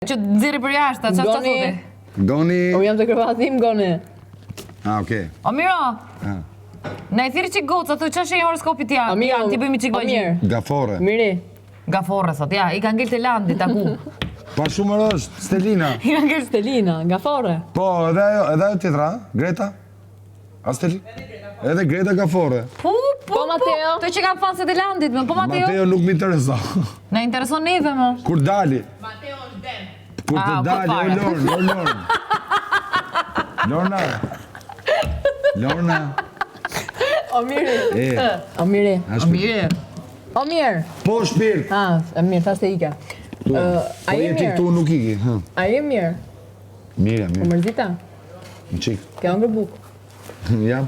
Që të nxirri për jashtë, çfarë thotë? Goni. O jam të kërvatim, Goni. Okej. O miro. Na i thirrë çik goca, thotë ç'është një horoskopi ti janë, ti bëjmë çik bajë. Gafore. Miri. Gafore thot, ja, i ka ngel te landi taku. Pa shumë është, Stelina. I ka ngel Stelina, Gafore. Po, edhe ajo tjetra, Greta. A Stelina? Edhe Greta Gafore. Po Mateo. Të që kam fanse të landit, po Mateo. Mateo nuk më intereson. Na intereson neve më. Kur dali. Mateo është dem. Kur të dali, Lorna. O miri. O miri. O mirë. Po shpirt. E mirë, thas të ika. Po jeti këtu nuk iki. A je mirë? Mirë. Po mërzita? Në qik. Ke ongër buk? Ja,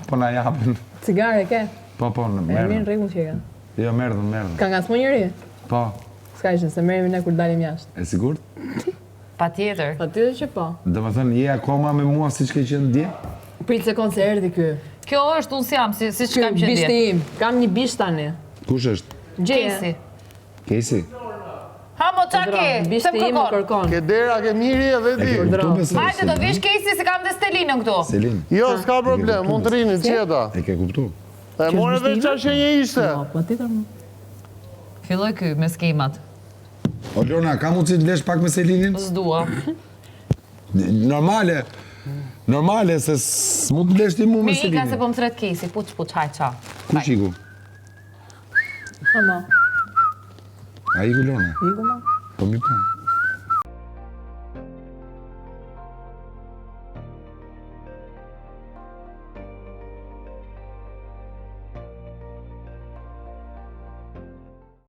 po na japin. Cigare ke? Po, në E mirë merdën. në rregull që ka. Jo, merdën. Ka nga s'mo njëri? Po, S'ka ishte, se merremi ne kur dalim jashtë. e sigurt? Patjetër. Po tjetër që po. Do të thënë, je akoma me mua si që ke qenë dje? Prit se koncerti ky. Kjo është unë jam, si që kam qenë Bishti dje. im. Kam një bish tani. Kush është? Gjesi. Casey? Ha mo qa ke? Bishti im më kërkon. Ke dera, ke miri edhe ti. Hajde do vish Casey se kam dhe Stelinën këtu. Selin. Jo, s'ka problem, mund të rini, qeta. E ke kuptu? E more veç qa shenje ishte. Po tjetër më. Filloj ky me skemat. O Lorna, ka mundësi të vlesh pak me Selinin? S'dua. Normale, se s'mund të vlesh ti mu me Mi ka se Selinin. po më thret Casey, puç, haj qa. Kush iku? Ama. A iku Lorna? Iku ma. Po mi po.